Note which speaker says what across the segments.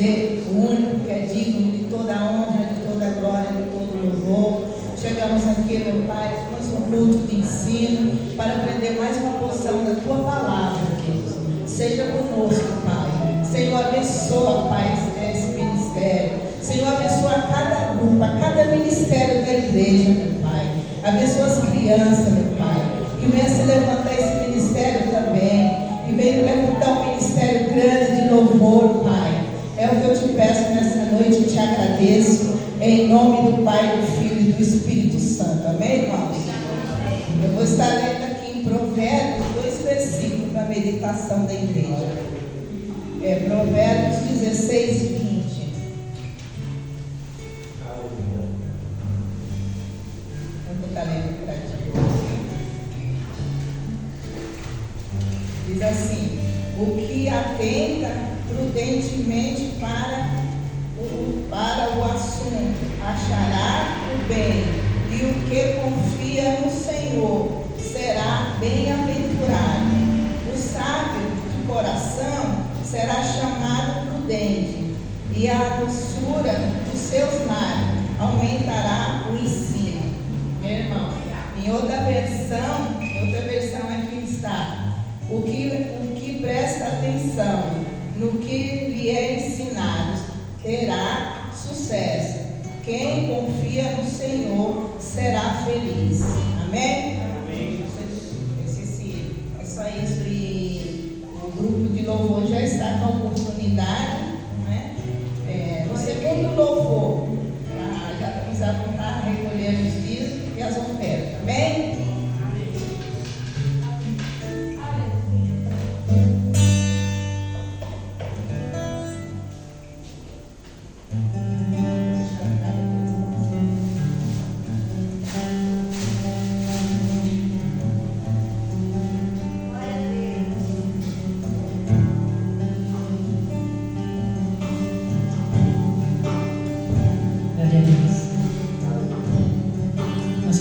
Speaker 1: você, o único que é digno de toda a honra, de toda a glória, de todo o louvor. Chegamos aqui, meu Pai, mais um culto de ensino, para aprender mais uma porção da Tua palavra, Deus. Seja conosco, Pai. Senhor, abençoa, Pai, esse ministério. Senhor, abençoa cada grupo, a cada ministério da igreja, meu Pai. Abençoa as crianças, meu Pai. Que venha se levantar esse ministério também. E venha levantar um ministério grande de louvor, Pai. É o que eu te peço nessa noite e te agradeço. Em nome do Pai, do Filho e do Espírito Santo. Amém, irmãos? Eu vou estar lendo aqui em Provérbios 2 versículos para a meditação da igreja. Provérbios 16 e 20. Eu vou estar lendo para ti. Diz assim: o que atenta prudentemente para o assunto achará o bem, e o que confia no Senhor será bem-aventurado. O sábio de coração será chamado prudente, e a doçura dos seus lábios aumentará o ensino. Meu irmão, em outra versão aqui está: o que presta atenção no que lhe é ensinado terá sucesso. Quem confia no Senhor será feliz. Amém? Amém. É só isso. E o grupo de louvor já está com a oportunidade, né? No segundo louvor, já vamos apontar, recolher os dízimos e as ofertas. Amém?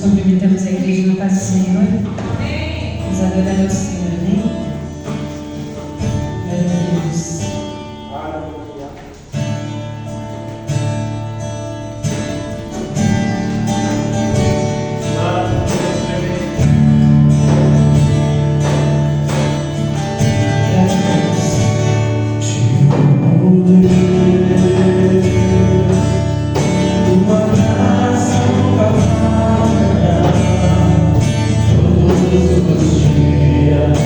Speaker 2: Cumprimentamos a igreja na paz do Senhor. Vamos adorar ao Senhor, amém? Glória a Deus.
Speaker 3: Todos os dias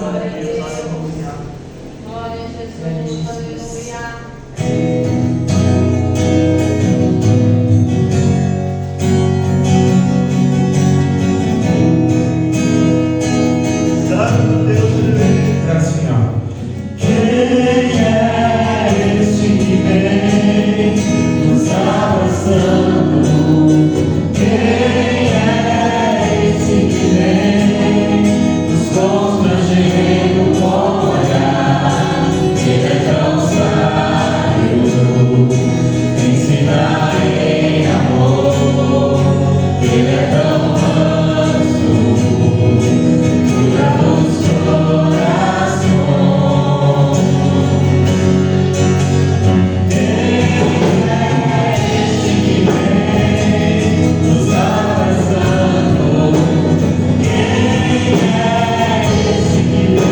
Speaker 2: Glória a Deus.
Speaker 3: Glória a
Speaker 2: Glória a
Speaker 3: Jesus.
Speaker 2: Jesus.
Speaker 3: Aleluia.
Speaker 4: É assim, ó. Quem é esse que vem nos abraçando? Quem é esse que vem nos constrangendo com o olhar? Ele é tão sábio, ensina em amor. Ele é tão manso, cura nos corações. Quem é esse que vem nos abraçando? Quem é esse que vem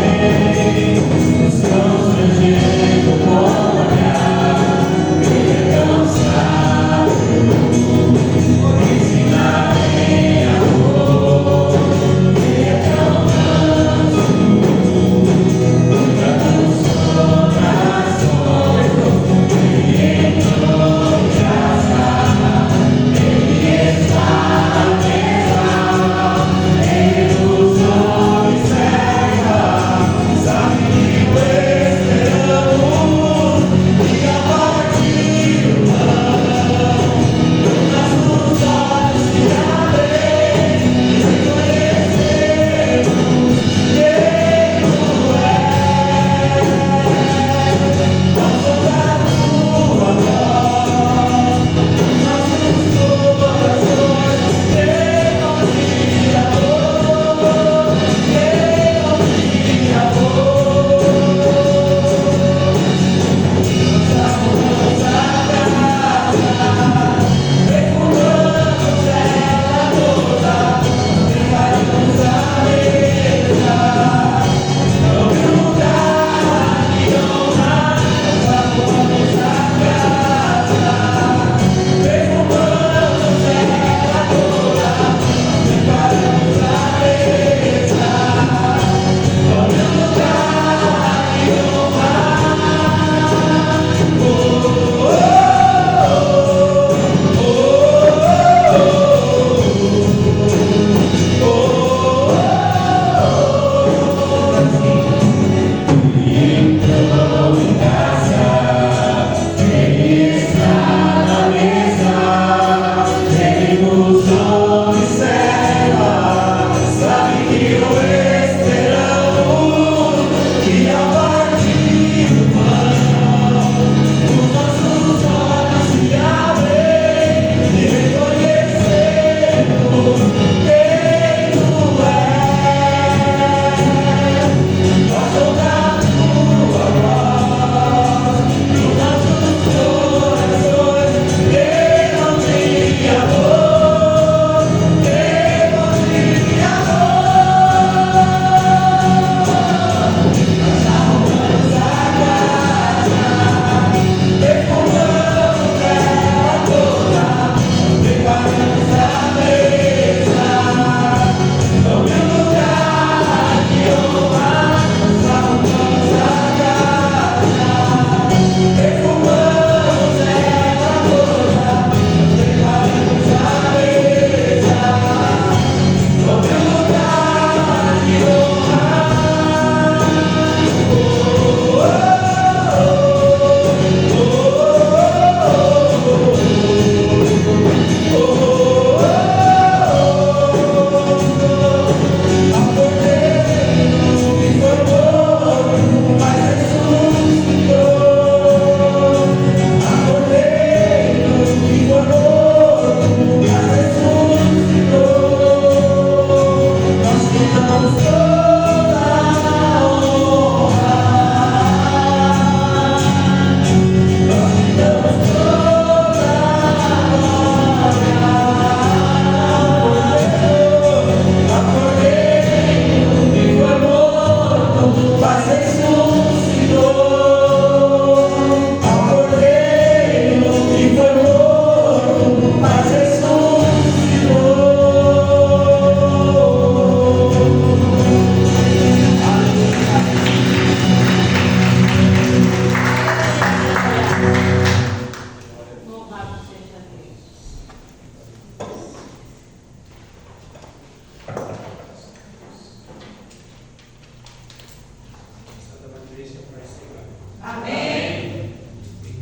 Speaker 3: Amém.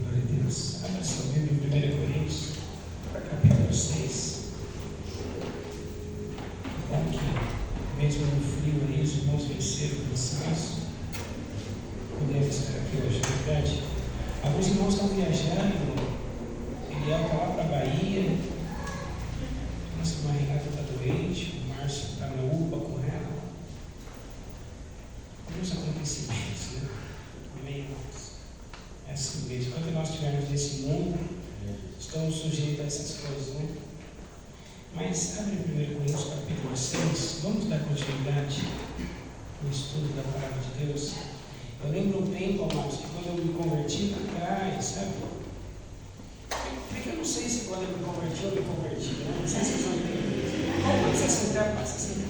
Speaker 5: Glória a Deus. Abra sua Bíblia em 1 Coríntios, capítulo 6. Bom que, mesmo no frio aí, os irmãos venceram o cansaço. Podemos estar aqui hoje, na verdade. Alguns irmãos estão viajando. Eliel está lá para a Bahia. Nossa irmã Renata está doente. O Márcio está na UPA com ela. Alguns acontecimentos, né? Amém, irmãos? É assim mesmo. Quando nós estivermos nesse mundo, estamos sujeitos a essas coisas, né? Mas abre 1 Coríntios capítulo 6. Vamos dar continuidade no estudo da palavra de Deus. Eu lembro um tempo, amados, que quando eu me converti para trás, sabe? Porque eu não sei se quando eu me converti, né? Não sei se vocês vão entender. Vamos se sentar, passa assim.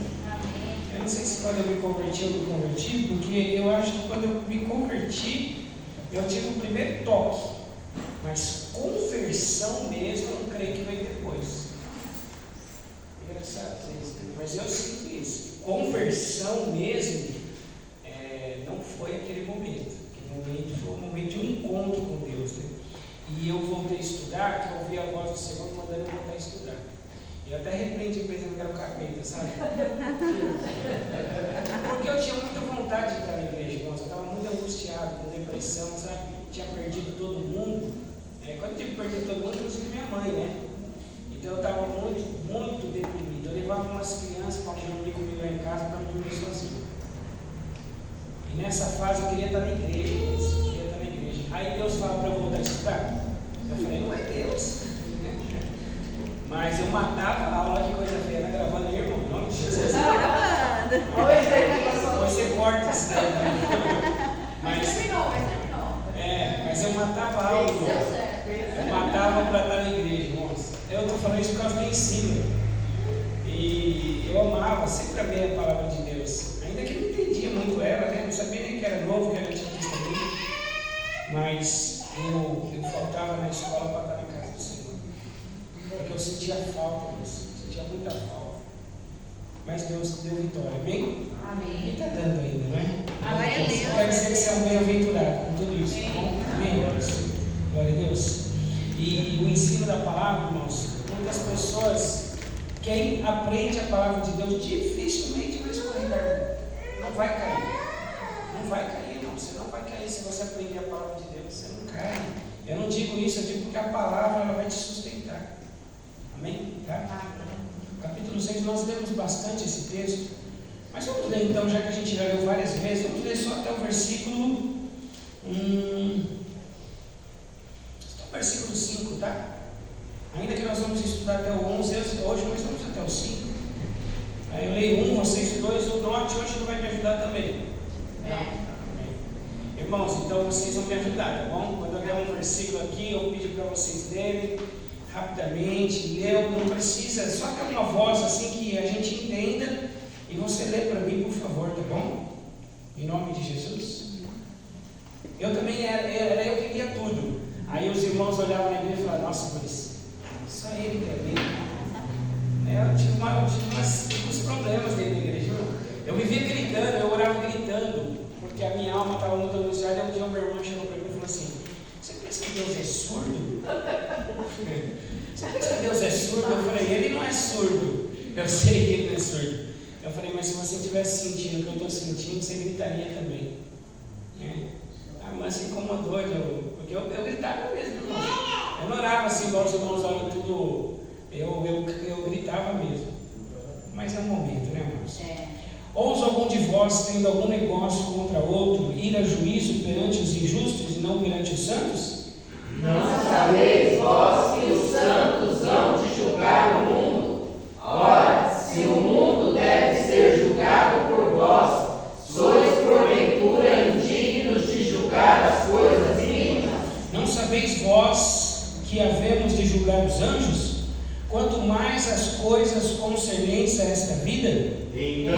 Speaker 5: Eu não sei se quando eu me converti, porque eu acho que quando eu me converti, eu tive o primeiro toque. Mas conversão mesmo, eu não creio que veio depois. Engraçado isso, mas eu sinto isso. Conversão mesmo, não foi aquele momento. Aquele momento foi um momento de um encontro com Deus, né? E eu voltei a estudar, que eu ouvi a voz do Senhor mandando eu voltar a estudar. E eu até repreendi pensando que era o capeta, sabe? Porque eu tinha muita vontade de estar na igreja, irmãos. Eu estava muito angustiado, com depressão, sabe? Tinha perdido todo mundo. Quando eu tive perdido todo mundo, inclusive minha mãe, né? Então eu estava muito, muito deprimido. Eu levava umas crianças para dormir comigo lá em casa para não dormir sozinho. E nessa fase eu queria estar na igreja, irmãos. Eu queria estar na igreja. Aí Deus fala para eu voltar a estudar. Eu falei, não é Deus. Mas eu matava a aula, que coisa feia, né? Gravando aí, irmão, em nome de Jesus. Você corta isso daí. Mas eu matava a aula, irmão. Eu matava para estar na igreja, irmãos. Eu estou falando isso por causa do ensino. E eu amava, sempre amei a palavra de Deus. Ainda que eu não entendia muito ela, né? Não sabia nem que era novo, que era Antigo Testamento. Mas eu faltava na escola para estar na casa do Senhor. Porque eu sentia falta disso, sentia muita falta. Mas Deus deu vitória, amém? Amém. E está dando ainda, não é?
Speaker 3: Glória a Deus.
Speaker 5: Quer dizer que você é um bem-aventurado com tudo isso, tá bom? Amém, irmãos? Glória a Deus. E o ensino da palavra, irmãos, muitas pessoas, quem aprende a palavra de Deus, dificilmente vai escorregar. Não vai cair. Não vai cair, irmão. Você não vai cair se você aprender a palavra de Deus. Você não cai. Eu não digo isso, eu digo porque a palavra ela vai te sustentar. Amém? Tá? Capítulo 6, nós lemos bastante esse texto. Mas vamos ler então, já que a gente já leu várias vezes, vamos ler só até o versículo. Versículo 5, tá? Ainda que nós vamos estudar até o 11 hoje, mas vamos até o 5. Aí eu leio 1, vocês 2, o Norte hoje não vai me ajudar também. Não. Irmãos, então vocês vão me ajudar, tá bom? Quando eu ler um versículo aqui, eu pedir para vocês lerem rapidamente. Leu, não precisa, só que é uma voz assim que a gente entenda. E você lê para mim, por favor, tá bom? Em nome de Jesus. Eu também eu queria tudo. Aí os irmãos olhavam na igreja e falavam, nossa, mas só ele quer ver. Eu tive uns problemas dentro da igreja. Eu vivia gritando, eu orava gritando, porque a minha alma estava muito angustiada. Um dia o meu irmão chegou para mim e falou assim, você pensa que Deus é surdo? Você pensa que Deus é surdo? Eu falei, ele não é surdo. Eu sei que ele não é surdo. Eu falei, mas se você estivesse sentindo o que eu estou sentindo, você gritaria também. A irmã se incomodou, porque eu gritava mesmo, irmão. Eu não orava assim, igual os irmãos oram tudo. Eu gritava mesmo. Mas é um momento, né, irmãos? Ousa algum de vós, tendo algum negócio contra outro, ir a juízo perante os injustos e não perante os santos?
Speaker 4: Não sabeis vós que os santos hão de julgar o mundo? Ora, se o mundo deve ser julgado por vós, sois porventura indignos de julgar as coisas mínimas?
Speaker 5: Não sabeis vós que havemos de julgar os anjos? Quanto mais as coisas concernentes a esta vida?
Speaker 4: Então,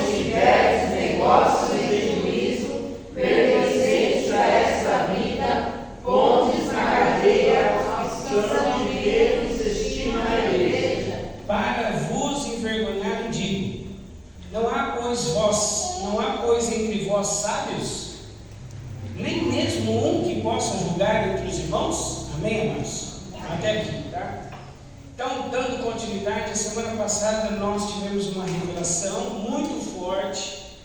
Speaker 4: se tiveres negócios de juízo, pertencentes a esta vida, pontes na cadeia aos que são de Deus e se estimam a igreja.
Speaker 5: Para vos envergonhar, digo: não há, pois, entre vós sábios? nem mesmo um que possa julgar entre os irmãos? Amém, amados? Até aqui, tá? Então, dando continuidade, a semana passada nós tivemos uma revelação muito forte,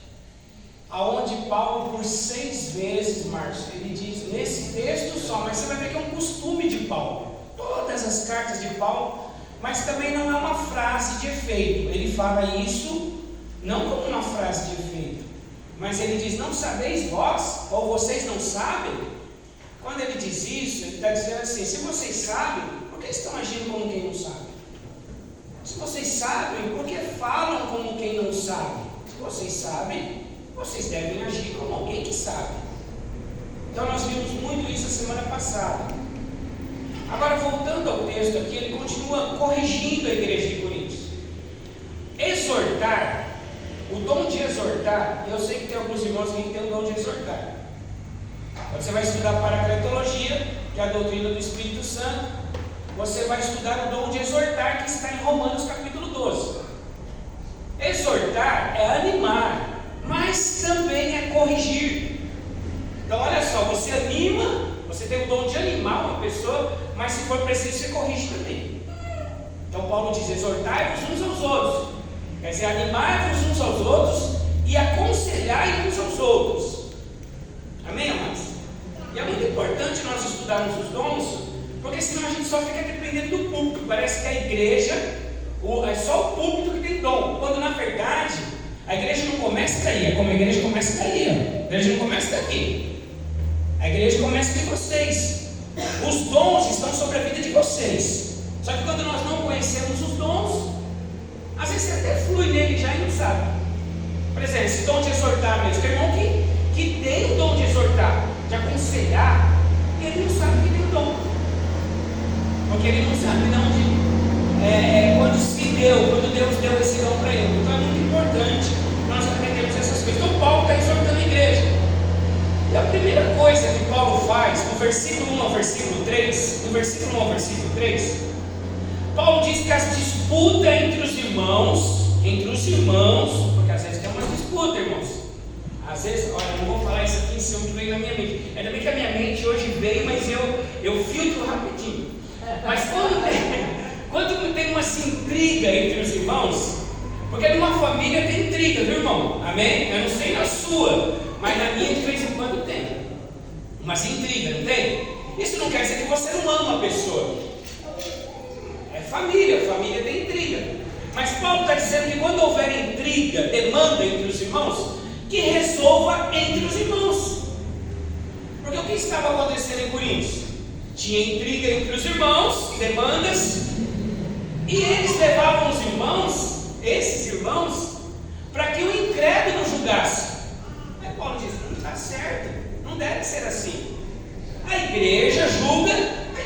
Speaker 5: aonde Paulo, por 6 vezes, Márcio, ele diz nesse texto só, mas você vai ver que é um costume de Paulo, todas as cartas de Paulo, mas também não é uma frase de efeito. Ele fala isso não como uma frase de efeito, mas ele diz: não sabeis vós, ou vocês não sabem? Quando ele diz isso, ele está dizendo assim: se vocês sabem, por que estão agindo como quem não sabe? Se vocês sabem, por que falam como quem não sabe? Se vocês sabem, vocês devem agir como alguém que sabe. Então nós vimos muito isso a semana passada. Agora, voltando ao texto aqui, ele continua corrigindo a igreja de Coríntios. Exortar, o dom de exortar, eu sei que tem alguns irmãos que têm o dom de exortar. Quando você vai estudar paracletologia, que é a doutrina do Espírito Santo, você vai estudar o dom de exortar, que está em Romanos capítulo 12. Exortar é animar, mas também é corrigir. Então olha só, você anima, você tem o dom de animar uma pessoa, mas se for preciso você corrige também. Então Paulo diz: exortai-vos uns aos outros, quer dizer, animai-vos uns aos outros e aconselhai uns aos outros. Amém, amados? E é muito importante nós estudarmos os dons, porque senão a gente só fica dependendo do púlpito. Parece que a igreja é só o púlpito que tem dom, quando na verdade a igreja não começa daí, é como a igreja começa daí, ó. A igreja não começa daqui, a igreja começa de vocês. Os dons estão sobre a vida de vocês. Só que quando nós não conhecemos os dons, às vezes você até flui nele já e não sabe. Por exemplo, esse dom de exortar mesmo, tem irmão que tem o dom de exortar, de aconselhar, e ele não sabe que tem o dom, porque ele não sabe de onde, quando se deu, quando Deus deu esse dom para ele. Então é muito importante nós aprendermos essas coisas. Então Paulo está exortando a igreja. E a primeira coisa que Paulo faz, no versículo 1 ao versículo 3, Paulo diz que as disputas entre os irmãos, porque às vezes tem umas disputas, irmãos. Às vezes, olha, eu não vou falar isso aqui em cima que veio na minha mente. Ainda bem que a minha mente hoje veio, mas eu filtro rapidinho. Mas quando tem uma intriga entre os irmãos, porque numa família tem intriga, viu, irmão? Amém? Eu não sei na sua, mas na minha de vez em quando tem umas intrigas, não tem? Isso não quer dizer que você não ama a pessoa. É família tem intriga. Mas Paulo está dizendo que quando houver intriga, demanda entre os irmãos, que resolva entre os irmãos. Porque o que estava acontecendo em Coríntios? Tinha intriga entre os irmãos, demandas, e eles levavam os irmãos, esses irmãos, para que o incrédulo julgasse. Aí Paulo diz: não está certo, não deve ser assim. A igreja julga a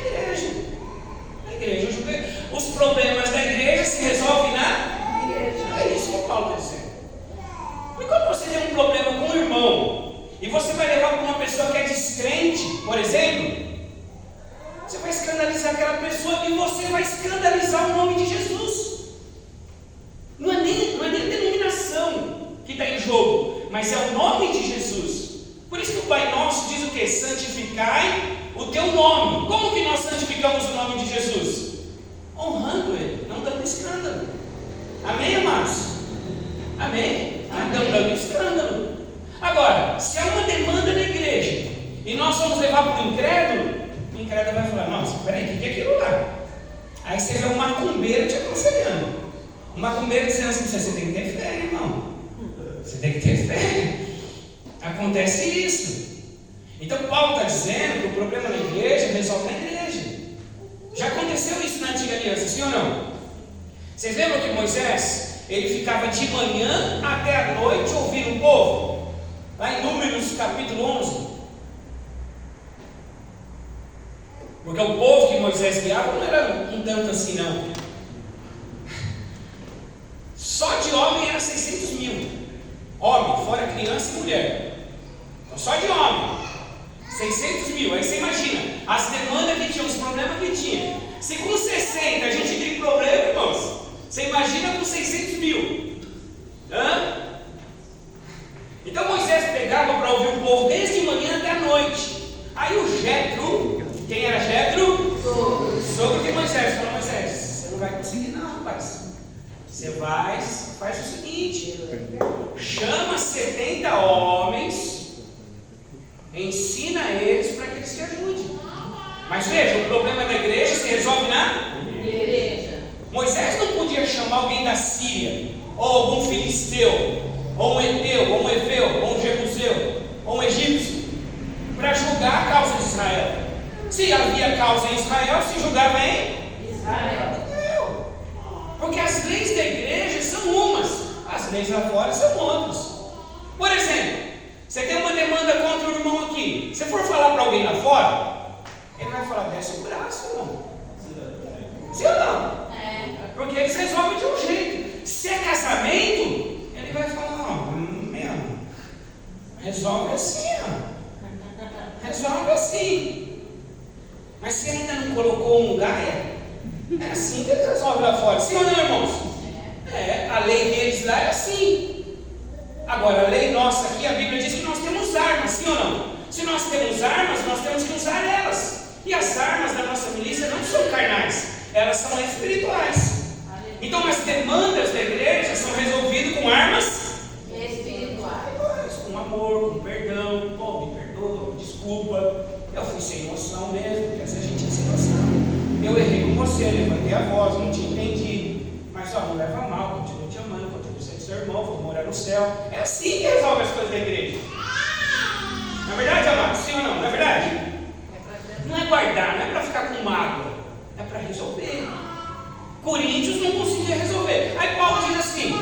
Speaker 5: igreja julga. Os problemas da igreja se resolvem na igreja. É isso que Paulo está dizendo. E quando você tem um problema com um irmão, e você vai levar para uma pessoa que é descrente, por exemplo, você vai escandalizar aquela pessoa e você vai escandalizar o nome de Jesus. Não é nem a denominação que está em jogo, mas é o nome de Jesus. Por isso que o Pai Nosso diz o que? Santificai o teu nome. Como que nós santificamos o nome de Jesus? Honrando Ele, não dando escândalo. Amém, amados? Amém? Não dando escândalo. Agora, se há uma demanda na igreja e nós vamos levar para o incrédulo, o incrédulo vai falar: nossa, peraí, o que é aquilo lá? Aí você vê um macumbeiro te aconselhando. Um macumbeiro dizendo assim: você tem que ter fé, irmão. Você tem que ter fé. Acontece isso. Então Paulo está dizendo que o problema na igreja resolve na igreja. Já aconteceu isso na antiga aliança, sim ou não? Vocês lembram que Moisés, ele ficava de manhã até a noite ouvindo o povo? Lá em Números capítulo 11. Porque o povo que Moisés guiava não era um tanto assim, não. Só de homem era 600 mil. Homem, fora criança e mulher. Então só de homem 600 mil. Aí você imagina as demandas que tinha, os problemas que tinha. Se com 60 a gente tem problema, irmãos, você imagina com 600 mil. Então Moisés pegava para ouvir o povo desde manhã até a noite. noite. Aí o Jetro, quem era Jetro? Sogro de Moisés. Falou: Moisés, você não vai conseguir não, rapaz. Você vai, faz o seguinte: chama 70 homens, ensina eles para que eles te ajudem. Mas veja, o problema da igreja se resolve na igreja. Moisés não podia chamar alguém da Síria, ou algum filisteu, ou um eteu, ou um eveu, ou um jebuseu, ou um egípcio, para julgar a causa de Israel. Se havia causa em Israel, se julgava em Israel. Porque as leis da igreja são umas, as leis lá fora são outras. Por exemplo, você tem uma demanda contra o irmão aqui. Se for falar para alguém lá fora, ele vai falar: desce o braço, irmão. Sim ou não? Porque eles resolvem de um jeito. Se é casamento, ele vai falar: mesmo, resolve assim, ó. Resolve assim. Mas se ainda não colocou um gaia, é assim que eles resolvem lá fora. Sim ou não, irmãos? A lei deles lá é assim. Agora, a lei nossa aqui, a Bíblia diz que nós temos armas, sim ou não? Se nós temos armas, nós temos que usar elas. E as armas da nossa milícia não são carnais, elas são espirituais. Então as demandas da igreja são resolvidas com armas espirituais, com amor, com perdão. Me perdoa, desculpa, eu fui sem noção mesmo, porque às vezes a gente é sem noção. Eu errei com você, levantei a voz, não te entendi, mas não leva mal, continuo te amando, continuo sendo seu irmão, vou morar no céu. É assim que resolve as coisas da igreja. Não é verdade, amados? Sim ou não? Não é verdade? Não é guardar, não é para ficar com mágoa, é para resolver. Coríntios não conseguia resolver. Aí Paulo diz assim: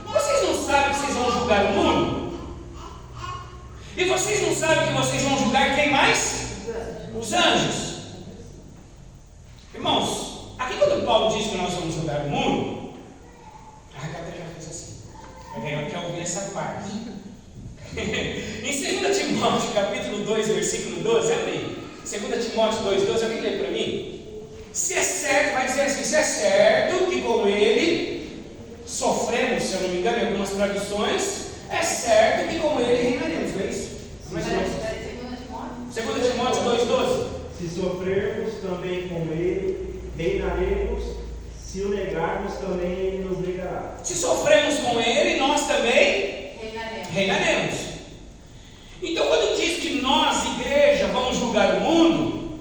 Speaker 5: vocês não sabem que vocês vão julgar o mundo? E vocês não sabem que vocês vão julgar quem mais? Os anjos. Irmãos, aqui quando Paulo diz que nós vamos julgar o mundo, a Renata já fez assim. Ela quer ouvir essa parte. Em 2 Timóteo capítulo 2, versículo 12, abre. 2 Timóteo 2,12, alguém lê para mim? Se é certo, vai dizer assim: se é certo que com ele sofremos, se eu não me engano, em algumas traduções, é certo que com ele reinaremos, não é isso? Mas 2 Timóteo 2,12.
Speaker 3: Se sofrermos também com ele, reinaremos. Se o negarmos, também ele nos negará.
Speaker 5: Se sofremos com ele, nós também reinaremos. Então, quando diz que nós, igreja, vamos julgar o mundo,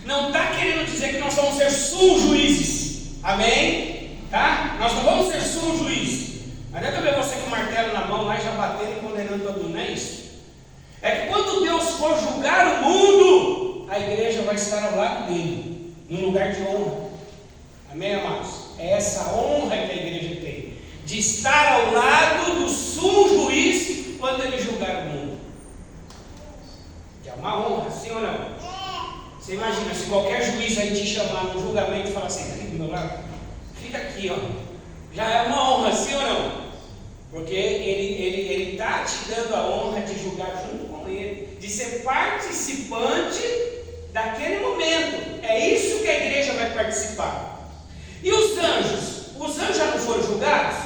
Speaker 5: não está querendo dizer que nós vamos ser sul-juízes. Amém? Tá? Nós não vamos ser sul-juízes. Não adianta ver você com o martelo na mão lá e já batendo e condenando todo mundo, não é isso? É que quando Deus for julgar o mundo, a igreja vai estar ao lado dele, num lugar de honra. Amém, amados? É essa honra que a igreja tem, de estar ao lado do sul-juiz quando ele julgar o mundo. Que é uma honra, sim ou não? Você imagina, se qualquer juiz aí te chamar no julgamento e falar assim: fica do meu lado, fica aqui, ó. Já é uma honra, sim ou não? Porque ele está te dando a honra de julgar junto com ele, de ser participante daquele momento. É isso que a igreja vai participar. E os anjos? Os anjos já não foram julgados?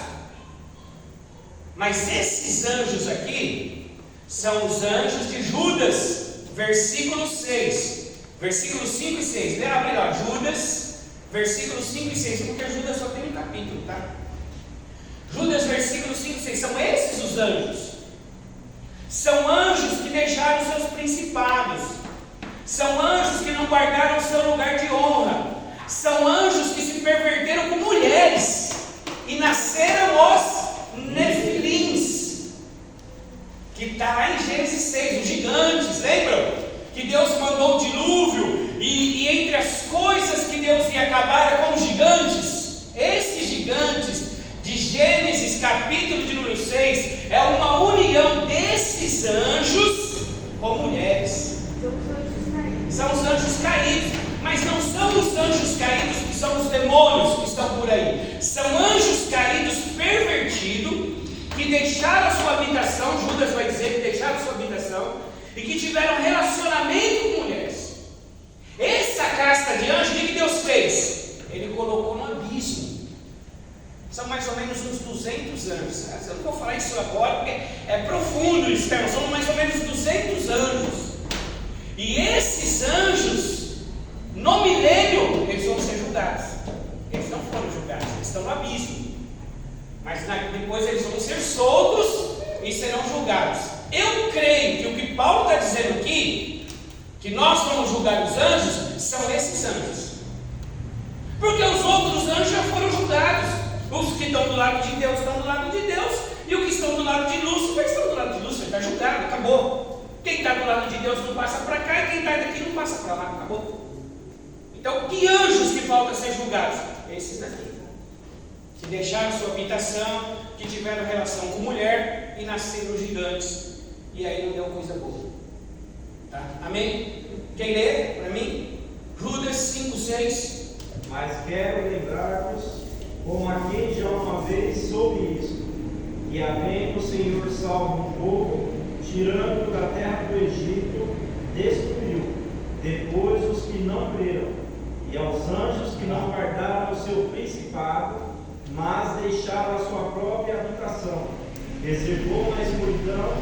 Speaker 5: Mas esses anjos aqui são os anjos de Judas, versículo 6. Versículos 5 e 6. Lê lá, Judas, versículos 5 e 6. Porque Judas só tem um capítulo, tá? Judas, versículos 5 e 6. São esses os anjos. São anjos que deixaram seus principados. São anjos que não guardaram seu lugar de honra. São anjos que se perverteram com mulheres e nasceram os nefilins, que está lá em Gênesis 6, os gigantes, lembram? Que Deus mandou o dilúvio e entre as coisas que Deus ia acabar era com os gigantes. Esses gigantes de Gênesis capítulo de número 6 é uma união desses anjos com mulheres. São os anjos caídos, mas não são os anjos caídos que são os demônios que estão por aí. São anjos caídos pervertidos que deixaram a sua habitação. Judas vai dizer que deixaram a sua habitação e que tiveram relacionamento com mulheres. Essa casta de anjos, o que Deus fez? Ele colocou no abismo. São mais ou menos uns 200 anjos. Eu não vou falar isso agora porque é profundo isso, são mais ou menos 200 anjos. E esses anjos, no milênio, eles vão ser julgados. Eles não foram julgados, eles estão no abismo. Mas depois eles vão ser soltos e serão julgados. Eu creio que o que Paulo está dizendo aqui, que nós vamos julgar os anjos, são esses anjos. Porque os outros anjos já foram julgados. Os que estão do lado de Deus estão do lado de Deus, e os que estão do lado de Lúcifer estão do lado de Lúcifer. Está julgado, acabou. Quem está do lado de Deus não passa para cá, e quem está daqui não passa para lá, acabou. Então, que anjos que faltam ser julgados? Esses daqui, que deixaram sua habitação, que tiveram relação com mulher e nasceram gigantes, e aí não deu coisa boa. Tá? Amém? Quem lê para mim? Judas 5:6.
Speaker 3: Mas quero lembrar-vos, como a quem já uma vez soube isso, que havendo o Senhor salvo um povo, tirando da terra do Egito, destruiu depois os que não creram, e aos anjos que não guardaram o seu principado, mas deixaram a sua própria habitação, reservou na escuridão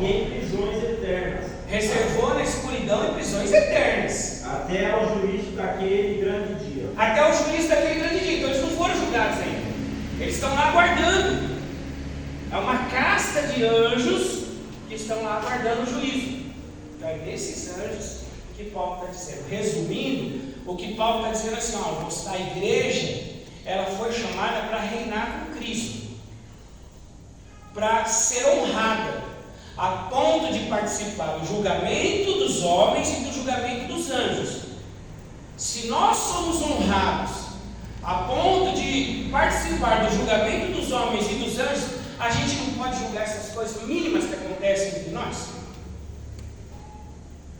Speaker 3: e em prisões eternas.
Speaker 5: Reservou na escuridão e prisões eternas.
Speaker 3: Até ao juízo daquele grande dia.
Speaker 5: Até o juízo daquele grande dia. Então eles não foram julgados ainda. Eles estão lá aguardando. É uma casta de anjos que estão lá aguardando o juízo. Então é desses anjos que Paulo está dizendo. Resumindo, o que Paulo está dizendo assim, ó, a igreja, ela foi chamada para reinar com Cristo, para ser honrada, a ponto de participar do julgamento dos homens e do julgamento dos anjos. Se nós somos honrados a ponto de participar do julgamento dos homens e dos anjos, a gente não pode julgar essas coisas mínimas que acontecem entre nós?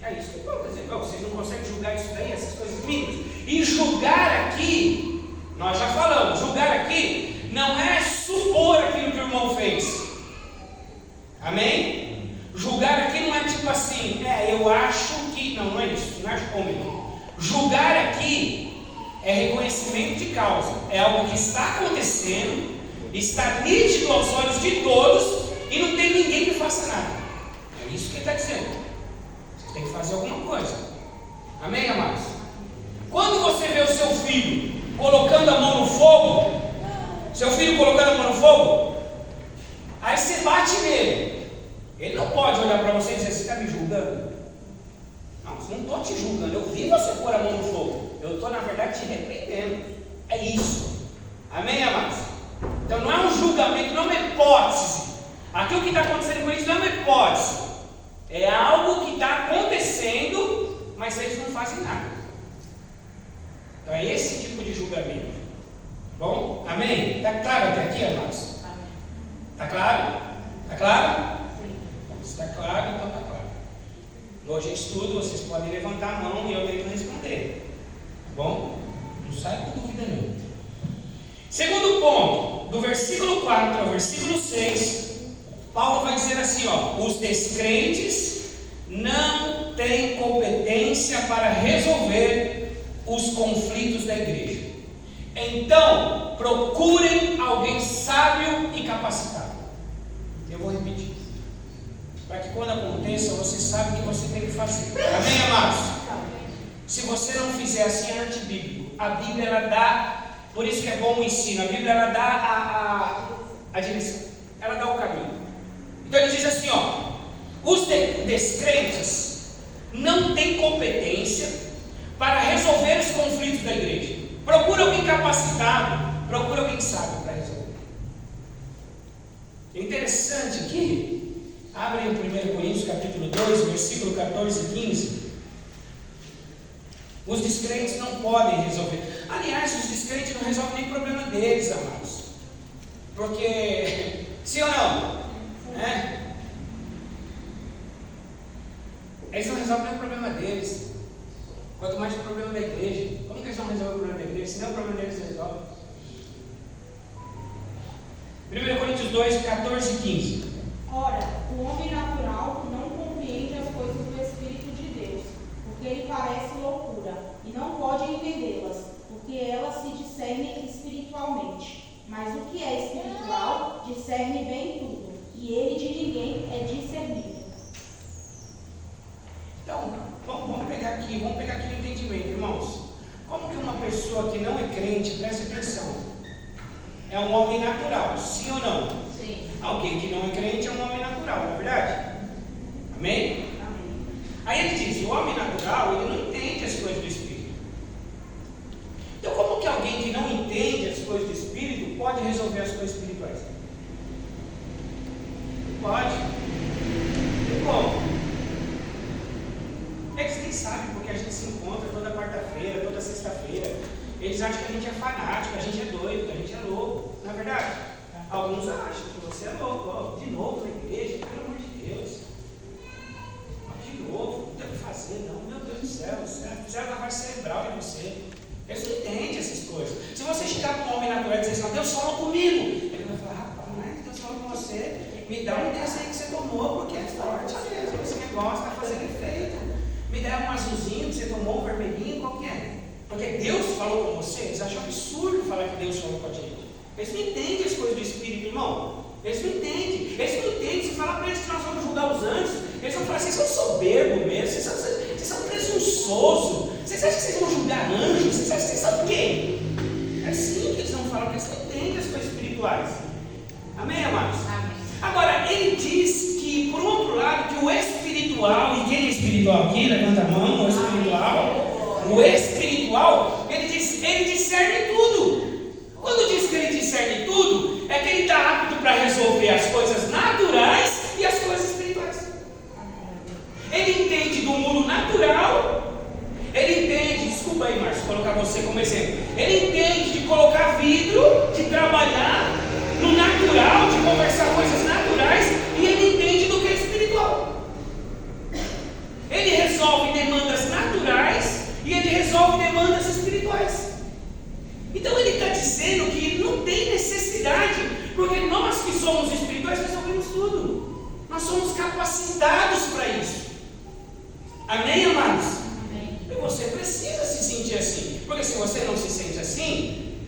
Speaker 5: É isso que eu estou dizendo. Vocês não conseguem julgar isso daí, essas coisas mínimas? E julgar aqui, nós já falamos, julgar aqui não é supor aquilo que o irmão fez. Amém? Julgar aqui não é tipo assim, eu acho que. Não é isso, não é homem. Julgar aqui é reconhecimento de causa, é algo que está acontecendo, está nítido aos olhos de todos e não tem ninguém que faça nada. É isso que ele está dizendo. Você tem que fazer alguma coisa. Amém, amados? Quando você vê o seu filho colocando a mão no fogo, aí você bate nele. Ele não pode olhar para você e dizer, você está me julgando? Não, eu não estou te julgando, eu vi você pôr a mão no fogo. Eu estou, na verdade, te repreendendo. É isso. Amém, amados? Então não é um julgamento, não é uma hipótese. Aqui o que está acontecendo com eles não é uma hipótese. É algo que está acontecendo, mas eles não fazem nada. Então é esse tipo de julgamento. Bom, amém? Está claro até aqui, amados? Está claro? Está claro? Está claro? Então está claro. Hoje é estudo, vocês podem levantar a mão e eu tenho que responder. Tá bom? Não sai com dúvida nenhuma. Segundo ponto, do versículo 4 ao versículo 6, Paulo vai dizer assim, os descrentes não têm competência para resolver os conflitos da igreja. Então, procurem alguém sábio e capacitado. Eu vou repetir. Para que quando aconteça, você sabe o que você tem que fazer. Amém, amados? Se você não fizer assim, é antibíblico. A Bíblia, ela dá, por isso que é bom o ensino, a Bíblia, ela dá a direção, ela dá o caminho. Então ele diz assim, os descrentes não têm competência para resolver os conflitos da igreja. Procura alguém capacitado, procura alguém sábio para resolver. É interessante aqui, abre em 1 Coríntios capítulo 2, versículo 14 e 15. Os descrentes não podem resolver. Aliás, os descrentes não resolvem nem o problema deles, amados. Porque, sim ou não? Eles não resolvem nem o problema deles. Quanto mais o problema da igreja. Como que eles vão resolver o problema da igreja? Se não o problema deles se resolve. 1 Coríntios 2, 14 e 15.
Speaker 6: Ora, o homem natural não compreende as coisas do Espírito de Deus, porque ele parece loucura, e não pode entendê-las, porque elas se discernem espiritualmente. Mas o que é espiritual discerne bem tudo, e ele de ninguém é discernível.
Speaker 5: Então, vamos expressão. É um homem natural, sim ou não?
Speaker 6: Sim.
Speaker 5: Alguém que não é crente é um homem natural, não é verdade? Amém?
Speaker 6: Amém.
Speaker 5: Aí ele diz, o homem natural, ele não entende as coisas do Espírito. Então como que alguém que não entende as coisas do Espírito pode resolver as coisas espirituais? Pode. E como? Eles nem sabem, porque a gente se encontra toda quarta-feira, toda sexta-feira. Eles acham que a gente é fanático, a gente é doido, que a gente é louco. Não é verdade? Alguns acham que você é louco. Ó, de novo na igreja, pelo amor de Deus. De novo, não tem o que fazer, não. Meu Deus do céu, fizeram lavagem cerebral em você. Eles não entendem essas coisas. Se você chegar para um homem natural e dizer assim, Deus falou comigo, ele vai falar, rapaz, Deus falou com você, me dá um desse aí que você tomou, porque é forte mesmo, esse negócio está fazendo efeito. Me dá um azulzinho que você tomou, um vermelhinho, qual que é? Porque Deus falou com você, eles acham absurdo falar que Deus falou com a gente. Eles não entendem as coisas do Espírito, irmão. Eles não entendem. Eles não entendem. Se falar para eles que nós vamos julgar os anjos, eles vão falar, vocês são soberbos mesmo, vocês são presunçosos. Vocês acham que vocês vão julgar anjos? Vocês acham que vocês são quem? É assim que eles vão falar, porque eles não entendem as coisas espirituais. Amém, amados? Amém. Agora, ele diz que, por outro lado, que o espiritual, e quem é espiritual aqui? Levanta a mão, o espiritual, ele discerne tudo. Quando diz que ele discerne tudo, é que ele está apto para resolver as coisas naturais e as coisas espirituais. Ele entende do mundo natural, ele entende, desculpa aí, Márcio, colocar você como exemplo. Ele entende de colocar vidro, de trabalhar no natural, de conversar coisas naturais, e ele entende do que é espiritual. Ele resolve demandas naturais e ele resolve demandas espirituais. Então ele está dizendo que não tem necessidade, porque nós que somos espirituais resolvemos tudo. Nós somos capacitados para isso. Amém, amados? Amém. E você precisa se sentir assim, porque se você não se sente assim,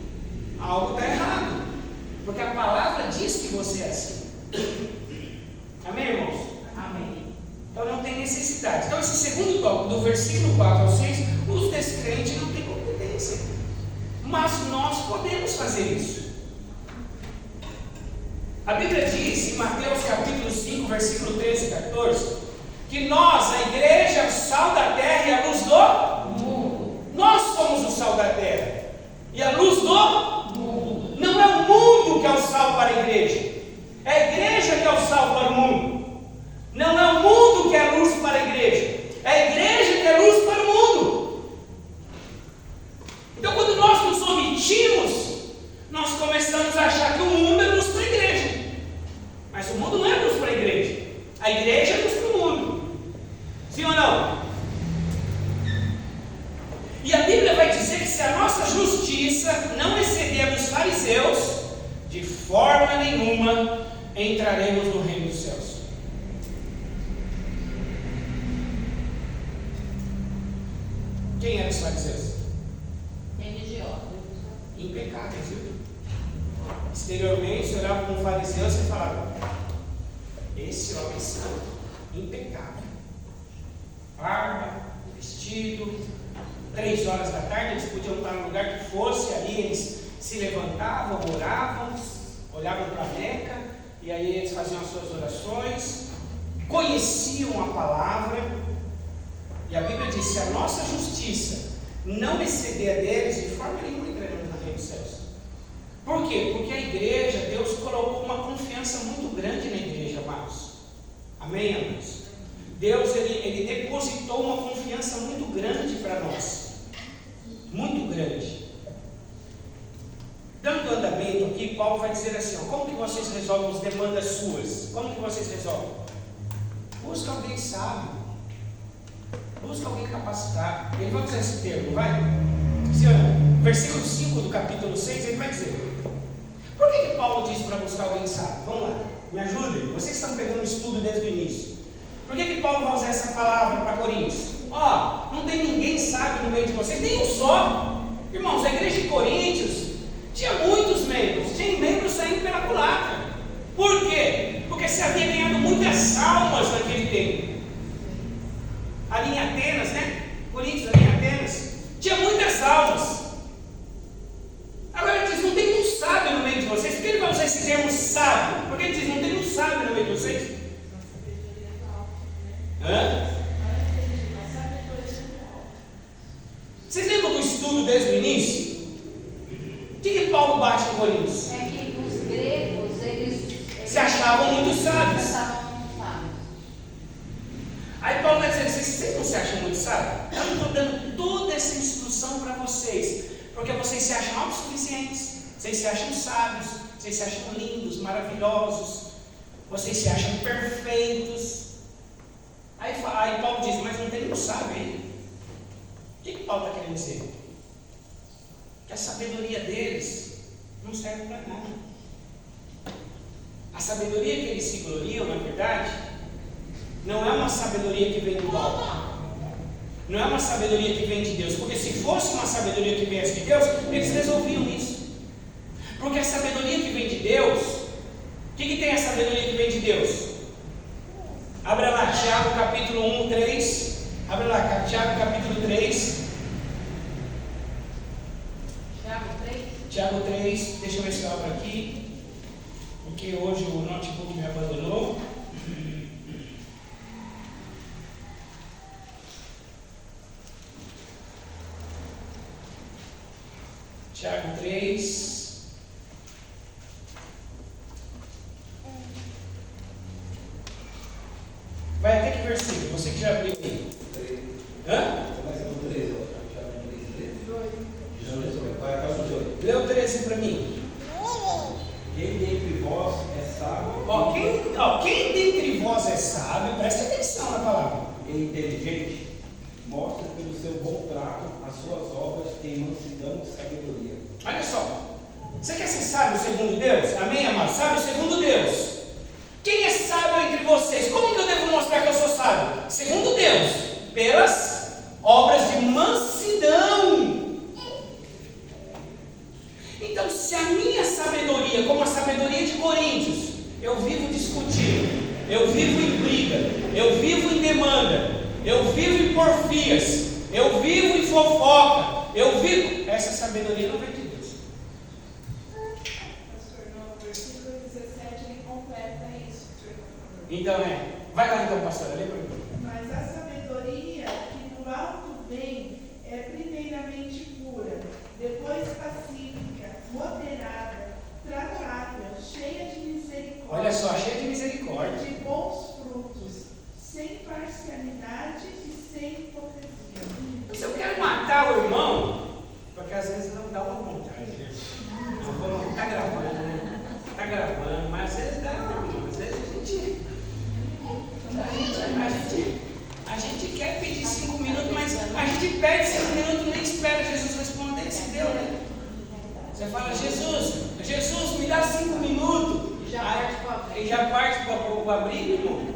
Speaker 5: algo está errado, porque a palavra diz que você é assim. Amém, irmãos? Amém. Então não tem necessidade. Então esse segundo tópico, do versículo 4 ao 6, os descrentes não têm competência, mas nós podemos fazer isso. A Bíblia diz em Mateus capítulo 5, versículo 13 e 14, que nós, a igreja, é o sal da terra e a luz do mundo. Nós somos o sal da terra e a luz do mundo. Não é o mundo que é o sal para a igreja, é a igreja que é o sal para o mundo. Não é o mundo que é a luz para a igreja, é a igreja que é a luz para o mundo. Então, quando nós nos omitimos, nós começamos a achar que o mundo é luz para a igreja, mas o mundo não é luz para a igreja, a igreja é luz para o mundo. Sim ou não? E a Bíblia vai dizer que se a nossa justiça não exceder a dos fariseus, de forma nenhuma entraremos no reino dos céus. Quem eram os fariseus?
Speaker 6: Religiosos.
Speaker 5: Impecáveis, viu? Exteriormente, você olhava para um fariseu e você falava, esse homem é santo, impecável. Barba, vestido, 3 horas da tarde, eles podiam estar no lugar que fosse, ali eles se levantavam, oravam, olhavam para a Meca, e aí eles faziam as suas orações, conheciam a palavra, e a Bíblia diz, se a nossa justiça não exceder a deles, de forma nenhuma entraremos no reino dos céus. Por quê? Porque a igreja, Deus colocou uma confiança muito grande na igreja, amados. Amém, amados? Deus, ele depositou uma confiança muito grande para nós. Muito grande. Dando andamento aqui, Paulo vai dizer assim, ó, como que vocês resolvem as demandas suas? Como que vocês resolvem? Busca alguém sábio. Busca alguém capacitado. Ele vai usar esse termo, não vai? Versículo 5 do capítulo 6, ele vai dizer, por que Paulo diz para buscar alguém sábio? Vamos lá, me ajudem. Vocês estão pegando o estudo desde o início. Por que Paulo vai usar essa palavra para Coríntios? Não tem ninguém sábio no meio de vocês, nem um só. Irmãos, a igreja de Coríntios tinha muitos membros, tinha membros saindo pela culatra. Por quê? Porque se havia ganhado muitas almas naquele tempo. Ali em Atenas, né? Coríntios, ali em Atenas, tinha muitas almas. Agora Vocês lembram do estudo desde o início? O que Paulo bate em Coríntios?
Speaker 7: É que os gregos, eles
Speaker 5: Se achavam muito sábios. Aí Paulo vai dizer, vocês não se acham muito sábios? Eu não estou dando toda essa instrução para vocês, porque vocês se acham autossuficientes, vocês se acham sábios, vocês se acham lindos, maravilhosos, vocês se acham perfeitos. Aí Paulo diz, mas não tem nenhum sábio aí. O que Paulo está querendo dizer? Que a sabedoria deles não serve para nada. A sabedoria que eles se gloriam, na verdade, não é uma sabedoria que vem do alto. Não é uma sabedoria que vem de Deus. Porque se fosse uma sabedoria que viesse de Deus, eles resolviam isso. Porque a sabedoria que vem de Deus, o que tem a sabedoria que vem de Deus? Abra lá, Tiago capítulo 1, 3. Abra lá, Tiago capítulo 3. Tiago 3, deixa eu ver se eu abro aqui, porque hoje o notebook me abandonou. Tiago 3. Vai até que versículo? Você que já abriu aí. Hã? Lê o 13 para mim.
Speaker 3: Quem dentre vós é sábio?
Speaker 5: Quem dentre vós é sábio, preste atenção na palavra.
Speaker 3: E inteligente, mostra pelo seu bom trato as suas obras em mansidão e sabedoria.
Speaker 5: Olha só, você quer ser sábio segundo Deus? Amém, amado? Sábio segundo Deus. Quem é sábio entre vocês? Como que eu devo mostrar que eu sou sábio? Segundo Deus, pelas obras de mansidão. Então, se a minha sabedoria, como a sabedoria de Coríntios, eu vivo discutindo, eu vivo em briga, eu vivo em demanda, eu vivo em porfias, eu vivo em fofoca, eu vivo. Essa sabedoria não vem de Deus.
Speaker 6: Pastor, no versículo 17 ele completa isso.
Speaker 5: Então vai lá então, pastora, lê para mim.
Speaker 8: Mas a sabedoria que do alto vem é primeiramente pura, depois pacífica, moderada, tratável, cheia de misericórdia.
Speaker 5: Olha só, cheia de misericórdia.
Speaker 8: De bons frutos, sem parcialidade e sem hipocrisia.
Speaker 5: Se eu quero matar o irmão, porque às vezes não dá uma vontade, né? Está gravando, né? Está gravando, mas às vezes dá, irmão. Às vezes a gente quer pedir 5 minutos, mas a gente pede 5 minutos e nem espera Jesus responder, se deu, né? Você fala, Jesus, me dá 5 minutos. E já parte para o abrigo, irmão.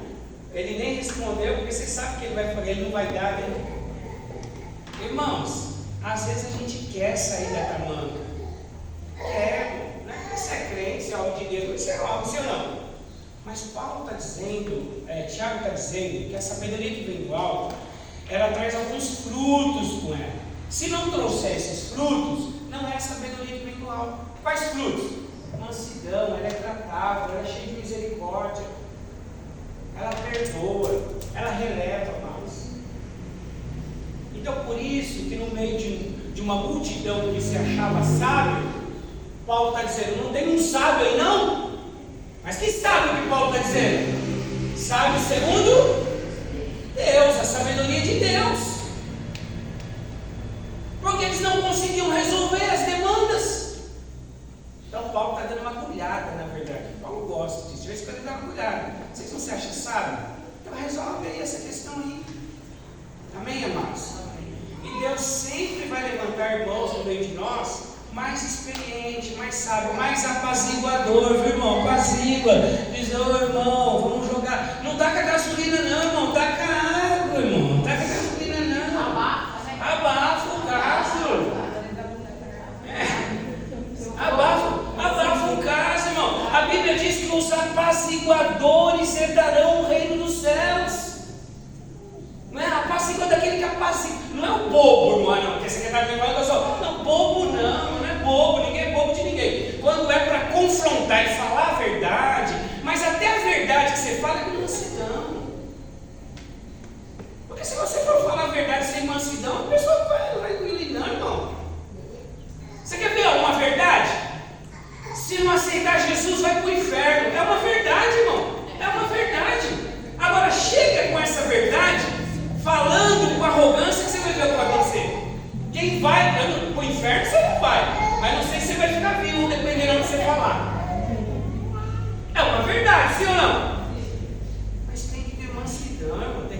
Speaker 5: Ele nem respondeu, porque você sabe que ele não vai dar, né? Irmãos, às vezes a gente quer sair da tamanca. Quer, não é que você é crente, você é algo de Deus, você é algo, você não. Mas Paulo está dizendo, Tiago está dizendo que a sabedoria que vem do alto, ela traz alguns frutos com ela. Se não trouxer esses frutos, não é a sabedoria que vem do alto. Quais frutos? Mansidão, ela é tratável, ela é cheia de misericórdia, ela perdoa, ela releva mais. Então, por isso que no meio de uma multidão que se achava sábio, Paulo está dizendo, não tem um sábio aí não? Mas que sábio que Paulo está dizendo? Sábio segundo Deus, a sabedoria de Deus. Porque eles não conseguiam resolver as demandas. Então Paulo está dando uma agulhada, na verdade. Paulo gosta disso, de vez em quando ele dá uma agulhada. Vocês não se acham sábio? Então resolve aí essa questão aí. Amém, amados? E Deus sempre vai levantar irmãos no meio de nós, mais experiente, mais sábio, mais apaziguador, viu, irmão? Apazigua. Diz, irmão, vamos jogar. Não taca gasolina não, irmão. Taca água, irmão. Não taca gasolina não. Abafa o caso. Abafa o caso, irmão. A Bíblia diz que os apaziguadores herdarão o reino dos céus. Não é apazigua daquele que apazigua. Não é o bobo, irmão, não. Porque você quer estar me falando, pessoal. Não, bobo não é bobo. Ninguém é bobo de ninguém. Quando é para confrontar e falar a verdade, mas até a verdade que você fala é com mansidão. sem mansidão, a pessoa vai engolir, não, irmão. Você quer ver uma verdade? Se não aceitar Jesus, vai para o inferno. É uma verdade, irmão. É uma verdade. Agora chega com essa verdade, falando com arrogância, que você vai ver o que vai acontecer. Quem vai para o inferno, você não vai. Mas não sei se você vai ficar vivo, dependendo do que você falar. É uma verdade, sim ou não? Mas tem que ter mansidão, irmão. Tem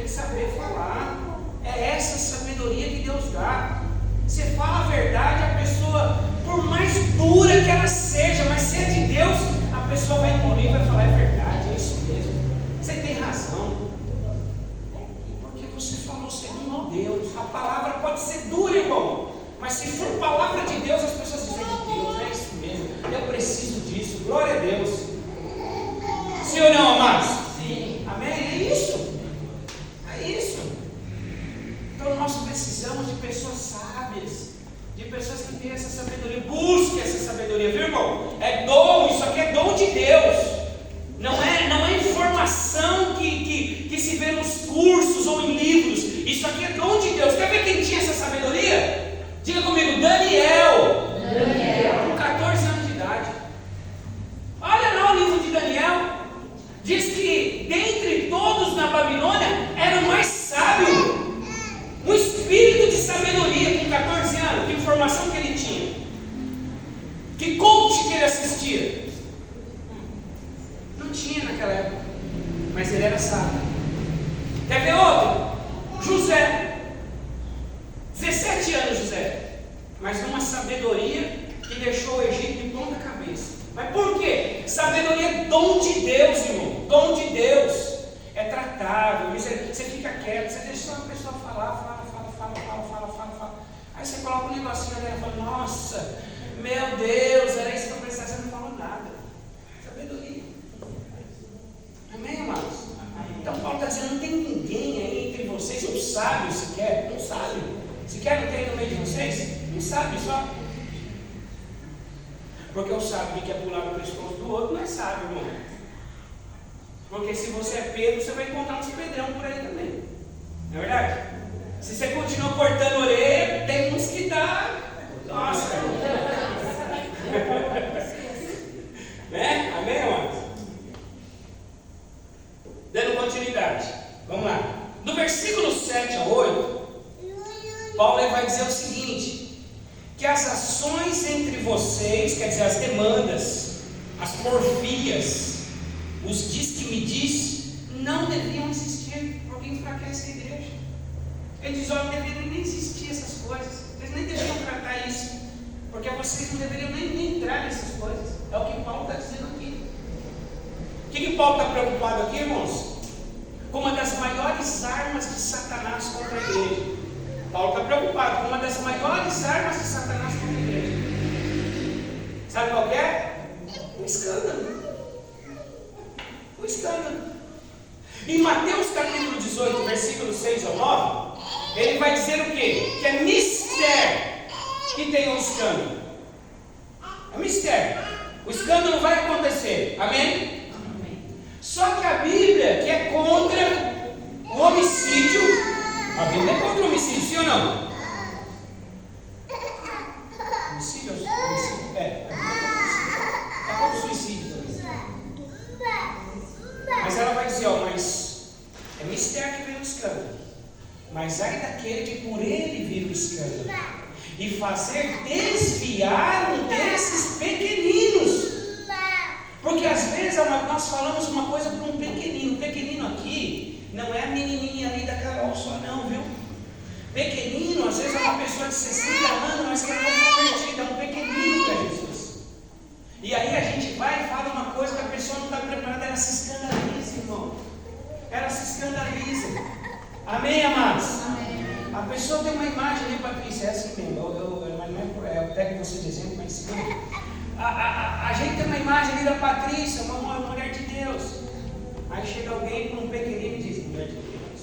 Speaker 5: que saber falar. É essa sabedoria que Deus dá. Você fala a verdade, a pessoa, por mais dura que ela seja, mas se é de Deus, a pessoa vai engolir e vai falar: é verdade, é isso mesmo. Você tem razão. Porque você falou segundo Deus. A palavra pode ser dura, irmão. Mas se for palavra de Deus, as pessoas dizem: Deus, é isso mesmo. Eu preciso disso. Glória a Deus. Sim ou não, amados? Sim. Amém? É isso. É isso. Então nós precisamos de pessoas sábias, de pessoas que têm essa sabedoria. Busque essa sabedoria, viu, irmão? É dom, isso aqui é dom de Deus. Não é informação que se vê nos cursos ou em livros. Isso aqui é dom de Deus. Quer ver quem tinha essa sabedoria? Diga comigo: Daniel. Com 14 anos de idade. Olha lá o livro de Daniel. Diz que dentre todos na Babilônia era o mais sábio. Um espírito de sabedoria com 14 anos. Que informação que ele tinha? Que coach que ele assistia? Não tinha naquela época. Mas ele era sábio. Quer ver outro? José. 17 anos José. Mas numa sabedoria que deixou o Egito de ponta cabeça. Mas por quê? Sabedoria é dom de Deus, irmão. Dom de Deus. É tratável. Você fica quieto. Você deixa uma pessoa falar. Aí você coloca um negocinho ali e fala: nossa, meu Deus, era isso que eu precisava. Você não falou nada. Sabedoria. Amém, amados? Então Paulo está dizendo: não tem ninguém aí entre vocês, um sábio sequer. Um sábio. Sequer não tem no meio de vocês? Um sábio só. Porque o sábio que quer pular no pescoço do outro não é sábio, irmão. Porque se você é Pedro, você vai encontrar uns pedrão por aí também. Não é verdade? Se você continua cortando a orelha, tem uns que dá. Nossa! Né? Amém, amados? Dando continuidade. Vamos lá. Do versículo 7 a 8, Paulo vai dizer o seguinte: que as ações entre vocês, quer dizer, as demandas, as porfias, os diz que me diz, não deviam existir, porque enfraquece a igreja. Ele diz: olha, não deveriam nem existir essas coisas, vocês nem deveriam tratar isso, porque vocês não deveriam nem entrar nessas coisas. É o que Paulo está dizendo aqui. O que Paulo está preocupado aqui, irmãos? Com uma das maiores armas de Satanás contra a igreja. Paulo está preocupado com uma das maiores armas de Satanás contra a igreja. Sabe qual que é? O escândalo. O escândalo. Em Mateus capítulo 18, versículo 6 ao 9, ele vai dizer o quê? Que é mistério que tem um escândalo. É mistério. O escândalo vai acontecer. Amém? Só que a Bíblia, que é contra o homicídio, a Bíblia é contra o homicídio, sim ou não? Homicídio? É. É contra o suicídio também. Mas ela vai dizer: ó, mas é mistério que vem o escândalo. Mas ai daquele que por ele vir o escândalo e fazer desviar um desses pequeninos. Porque às vezes nós falamos uma coisa para um pequenino. O pequenino aqui não é a menininha ali da Carol só não, viu? Pequenino, às vezes é uma pessoa de 60 anos, mas que é convertida, é um pequenino para Jesus. E aí a gente vai e fala uma coisa que a pessoa não está preparada, ela se escandaliza, irmão. Ela se escandaliza. Amém, amados? Amém. A pessoa tem uma imagem ali, Patrícia, é assim mesmo. Mas não é por ela, eu pego você de exemplo, mas sim. A gente tem uma imagem ali da Patrícia, uma mulher de Deus. Aí chega alguém com um pequenino e diz: mulher de Deus.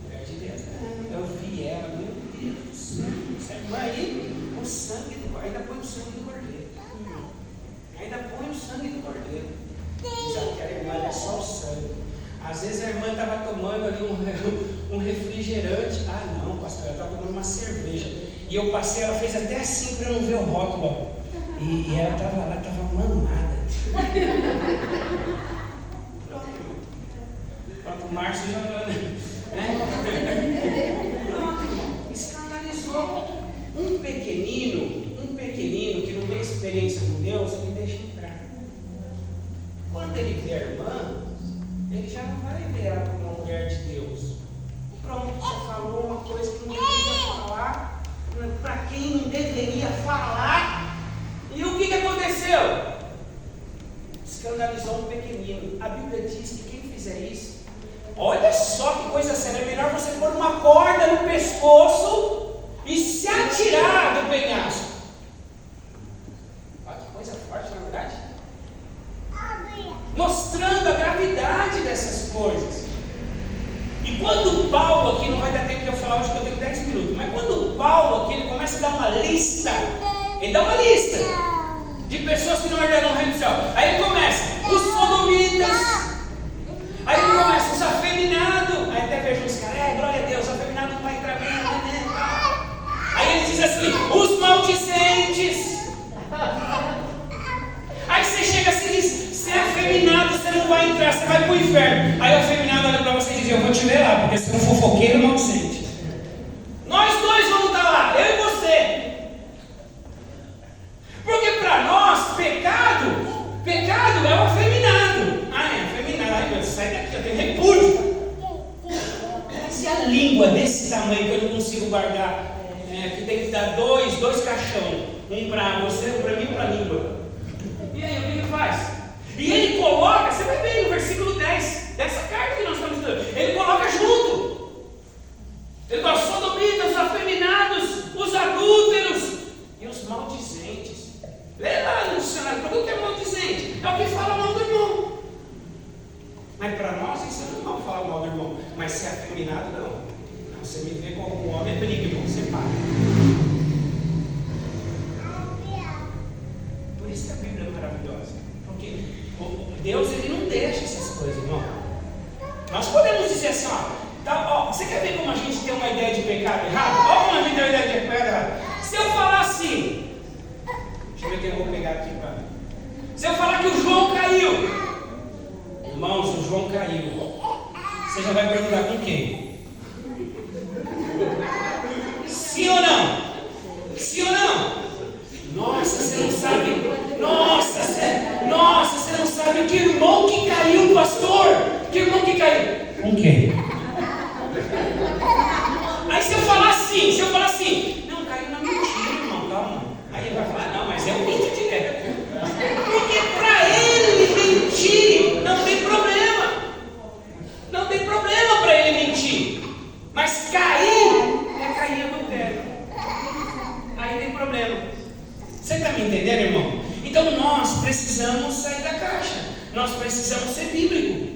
Speaker 5: Mulher de Deus. Eu vi ela, meu Deus do céu. Aí o sangue do cordeiro. Ainda põe o sangue do cordeiro. Ainda põe o sangue do cordeiro. Diz aquela irmã, é só o sangue. Às vezes a irmã estava tomando ali um refrigerante. Ah, não, pastor, ela estava tomando uma cerveja. E eu passei, ela fez até assim para eu não ver o rótulo. E ela estava lá, estava mamada. Pronto, o Márcio já. Pronto, escandalizou. Um pequenino que não tem experiência com Deus, ele deixa entrar. Quando ele vê a irmã, ele já não vai ver ela como uma mulher de Deus. Pronto, você falou uma coisa que não deveria falar, para quem não deveria falar. E o que aconteceu? Escandalizou um pequenino. A Bíblia diz que quem fizer isso, olha só que coisa séria, é melhor você pôr uma corda no pescoço e se atirar do penhasco. Olha que coisa forte, na verdade. Mostrando a gravidade dessas coisas. E quando Paulo aqui, não vai dar tempo de eu falar hoje que eu tenho 10 minutos, mas quando Paulo aqui, ele começa a dar uma lista, ele dá uma lista de pessoas que não herdarão o reino do céu. Aí ele começa, os sodomitas, aí ele começa, os afeminados, aí até vejo uns caras, glória a Deus, o afeminado não vai entrar bem, né? Aí ele diz assim, os maldizentes. Aí você chega assim e diz, você é afeminado, você não vai entrar, você vai para o inferno. Aí o afeminado olha para você e diz, eu vou te ver lá, porque você é um fofoqueiro maldizente. Nós dois vamos estar lá, eu e você. Porque para nós, pecado é o afeminado. Ah, é afeminado, ai meu, sai daqui, eu tenho repúdio. Se a língua desse tamanho que eu não consigo guardar, que tem que dar dois caixão, um para você, um para mim e para a língua. E aí, o que ele faz? E ele coloca, você vai ver no versículo 10 dessa carta que nós estamos estudando, ele coloca junto. Ele fala, sodomitas, os afeminados, os adúlteros e os maldizentes. Lê lá no dicionário, o que é maldizente? É o que fala mal do irmão. Mas para nós isso não é normal falar mal do irmão. Mas se é afeminado, não. Você me vê com algum homem, é perigo, irmão, você para. Por isso que a Bíblia é maravilhosa. Porque Deus, ele não deixa essas coisas, irmão. Nós podemos dizer assim, você quer ver como a gente tem uma ideia de pecado errado? Olha como a gente tem uma ideia de pecado errado. Se eu falar assim, deixa eu ver quem eu vou pegar aqui para mim. Se eu falar que o João caiu, irmãos, o João caiu, você já vai perguntar com quem? Sim ou não? Sim ou não? Nossa, você não sabe. Nossa, você não sabe que irmão que caiu, pastor. Que irmão que caiu? Com quem? Aí se eu falar assim, não, caiu na mentira, irmão, calma. Aí ele vai falar, não, mas eu minto direto. Porque para ele mentir não tem problema. Não tem problema para ele mentir. Mas cair é cair adultério. Aí tem problema. Você está me entendendo, irmão? Então nós precisamos sair da caixa. Nós precisamos ser bíblicos.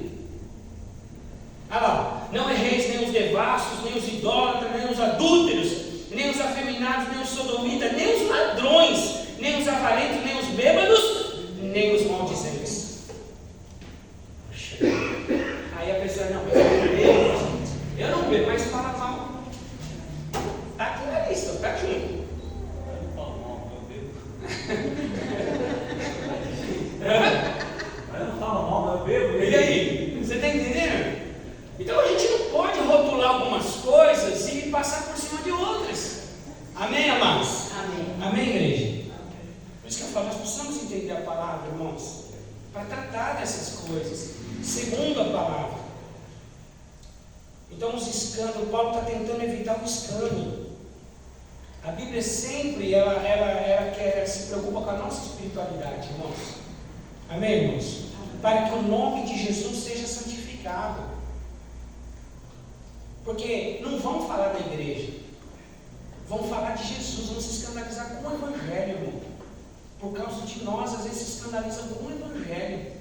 Speaker 5: Olha lá, não erreis nem os devassos, nem os idólatras, nem os adúlteros, nem os afeminados, nem os sodomitas, nem os ladrões, nem os avarentos, nem os bêbados, nem os maldizentes. Aí a pessoa, não, mas eu não bebo, mas fala mal. Está aqui na lista, está junto.
Speaker 3: Mas não fala mal, eu bebo.
Speaker 5: E aí? Você está entendendo? Então a gente não pode rotular algumas coisas e passar por cima de outras. Amém, amados?
Speaker 2: Amém.
Speaker 5: Amém, igreja? Por isso que eu falo, nós precisamos entender a palavra, irmãos, para tratar dessas coisas, segundo a palavra. Então os escândalos, Paulo está tentando evitar o escândalo. A Bíblia sempre, ela quer, se preocupa com a nossa espiritualidade, irmãos. Amém, irmãos? Para que o nome de Jesus seja santificado. Porque não vão falar da igreja, vão falar de Jesus, vão se escandalizar com o Evangelho, irmão. Por causa de nós, às vezes se escandalizam com o Evangelho.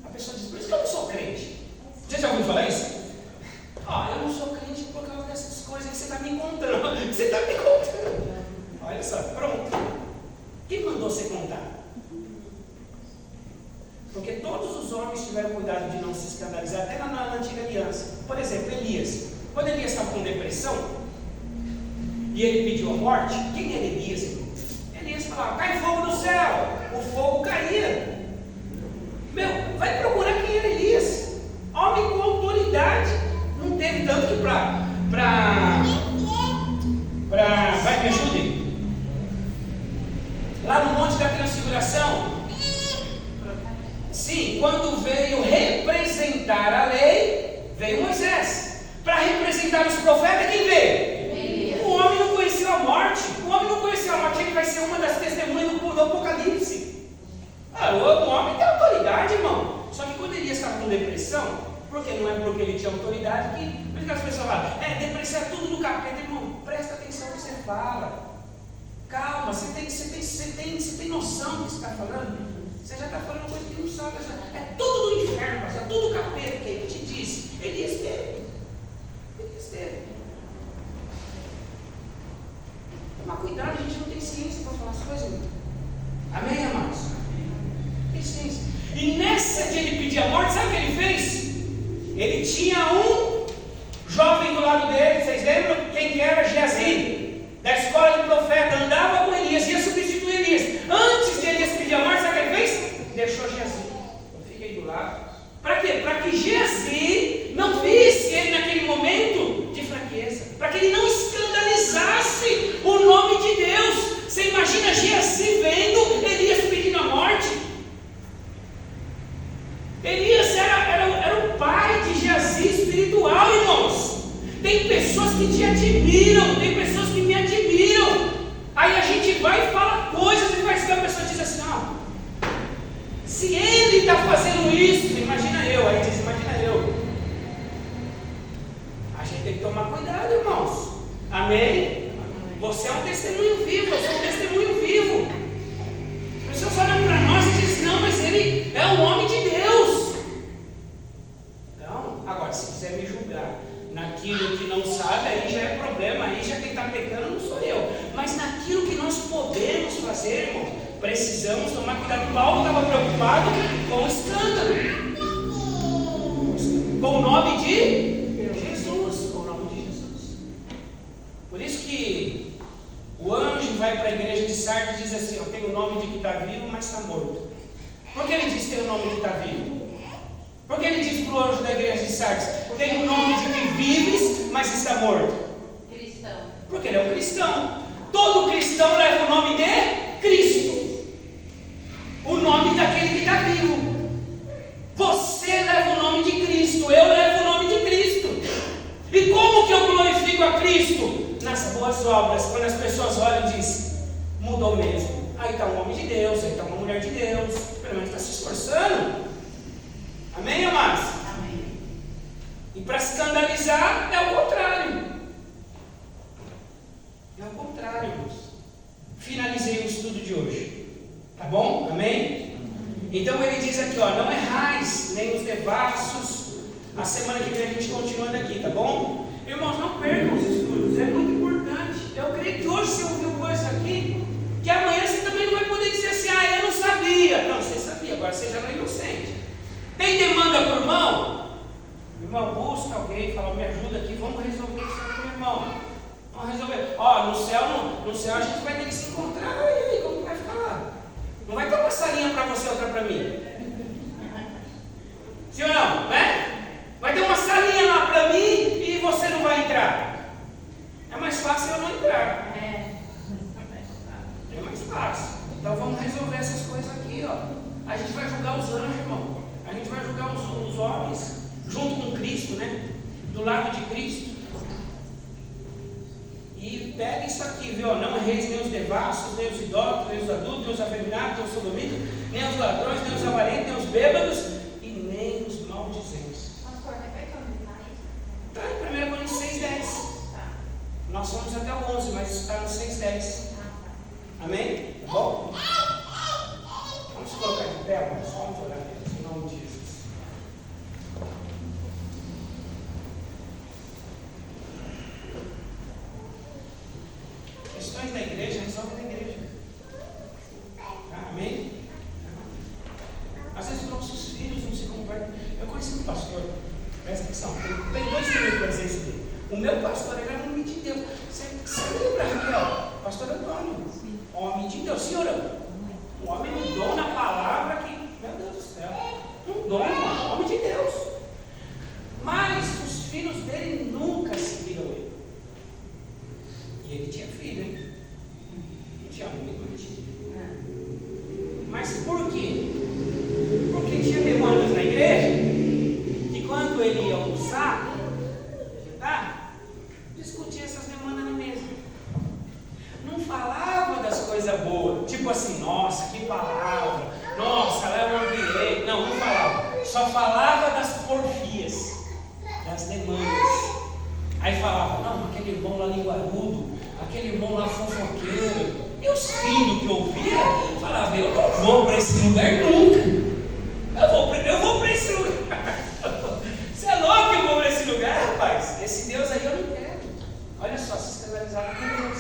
Speaker 5: A pessoa diz, por isso que eu não sou crente. Você já ouviu falar isso? Eu não sou crente por causa dessas coisas que você está me contando. Você está me contando. Olha só, pronto. Quem mandou você contar? Porque todos os homens tiveram cuidado de não se escandalizar, até na antiga aliança. Por exemplo, Elias. Quando Elias estava com depressão e ele pediu a morte, quem era Elias, irmão? Elias falava: cai fogo do céu. O fogo caía. Meu, vai procurar quem era Elias. Homem com autoridade. Não teve tanto que vai, me ajude. Lá no Monte da Transfiguração. Sim, quando veio representar a lei, veio Moisés. Para representar os profetas, quem veio? O homem não conheceu a morte. O homem não conheceu a morte, ele vai ser uma das testemunhas do Apocalipse. O homem tem autoridade, irmão. Só que quando Elias estava com depressão, porque não é porque ele tinha autoridade que. Por isso que as pessoas falam: depressão é tudo do capeta. Irmão, presta atenção no que você fala. Calma, você tem noção do que você está falando? Você já está falando coisa que não sabe. É tudo do inferno, mas é tudo do capeta. Que ele te disse. Elias teve. Toma cuidado, a gente não tem ciência para falar as coisas. Irmão. Amém, amados? Tem ciência. E nessa de ele pedir a morte, sabe o que ele fez? Ele tinha um jovem do lado dele, vocês lembram quem que era? Geazi, da escola de profeta, andava com Elias, ia substituir Elias. Antes de Elias pedir a morte, sabe o que ele fez? Deixou Geazi. Eu fiquei do lado. Para quê? Para que Geazi não visse ele naquele momento de fraqueza, para que ele não escandalizasse o nome de Deus. Você imagina Geazi vendo Elias pedindo a morte? Elias era o pai de Geazi espiritual, irmãos. Tem pessoas que te admiram, tem pessoas que me admiram. Aí a gente vai e fala coisas e faz que a pessoa diz assim: não, se ele está fazendo isso, imagina eu. Aí diz: imagina eu. A gente tem que tomar cuidado, irmãos. Amém? Você é um testemunho vivo, eu sou um testemunho vivo. As pessoas olham para nós e dizem: não, mas ele é um homem de Deus. Então, agora, se quiser me julgar naquilo que não sabe, aí já é problema, aí já quem está pecando não sou eu. Mas naquilo que nós podemos fazer, irmão, precisamos tomar cuidado. Paulo estava preocupado com o escândalo, com o nome de Jesus, com o nome de Jesus. Por isso que o anjo vai para a igreja de Sardes e diz assim: eu tenho o nome de que está vivo, mas está morto. Por que ele diz que tem o nome de que está vivo? Por que ele diz para o anjo da igreja de Sardes: tem o nome de que vives, mas está morto?
Speaker 7: Cristão.
Speaker 5: Porque ele é um cristão. Todo cristão leva o nome de Cristo, o nome daquele que está vivo. Você leva o nome de Cristo, eu levo o nome de Cristo. E como que eu glorifico a Cristo? Nas boas obras. Quando as pessoas olham e dizem: mudou mesmo. Aí está um homem de Deus, aí está uma mulher de Deus, pelo menos está se esforçando. Amém, amados?
Speaker 7: Amém.
Speaker 5: E para escandalizar é o contrário. É o contrário, irmãos. Finalizei o estudo de hoje. Tá bom? Amém? Então ele diz aqui, ó: não errais nem os devassos. A semana que vem a gente continuando aqui, tá bom? Irmãos, não percam os estudos, é muito importante. Eu creio que hoje você ouviu coisa aqui que amanhã você também não vai poder dizer assim: eu não sabia. Não, você sabia, agora você já não é inocente. Tem demanda por irmão? Irmão, busca alguém, fala: me ajuda aqui, vamos resolver isso aqui, meu irmão. Vamos resolver. Ó, no céu a gente vai ter que se encontrar. E aí, como vai ficar lá? Não vai ter uma salinha para você, outra para mim. Sim ou não? Né? Vai ter uma salinha lá para mim e você não vai entrar. É mais fácil eu não entrar. É mais fácil. Então vamos resolver essas coisas aqui, ó. A gente vai julgar os anjos, irmão. A gente vai julgar os homens junto com Cristo, né? Do lado de Cristo. E pega isso aqui, viu? Não erreis nem os devassos, nem os idólatras, nem os adultos, nem os afeminados, nem os sodomitas, nem os ladrões, nem os avarentos, nem os bêbados e nem os maldizentes.
Speaker 7: Pastor, repete onde está isso?
Speaker 5: Está em 1 Coríntios 6,10.
Speaker 7: Tá.
Speaker 5: Nós somos até o 11, mas está no 6,10. Amém? Tá bom? Vamos colocar de pé, mas vamos orar em nome de Jesus. Questões da igreja, resolve na igreja. Amém? Às vezes os nossos filhos não se convertem. Eu conheci um pastor, presta atenção, tem 2 minutos para dizer isso dele. O meu pastor era um homem de Deus. Você lembra, Raquel? Pastor Antônio. Sim. Homem de Deus. Senhora, um homem um dom na palavra que, meu Deus do céu, um dom, um homem de Deus. Mas os filhos dele nunca seguiram ele. E ele tinha filho, hein? Não tinha muito, não tinha. Mas por quê? Porque tinha demônios na igreja que quando ele ia almoçar, discutia essas demandas na mesa. Não falava das coisas boas, tipo assim, nossa, que palavra, nossa, lá é um ambiente. Não falava. Só falava das porfias, das demandas. Aí falava, não, aquele irmão lá linguarudo, aquele irmão lá fofoqueiro. E os filhos que ouviam falavam, eu não vou para esse lugar nunca. Eu vou para esse lugar. Você é louco que eu vou para esse lugar, rapaz? Esse Deus aí eu não quero. Olha só, se escandalizaram com Deus.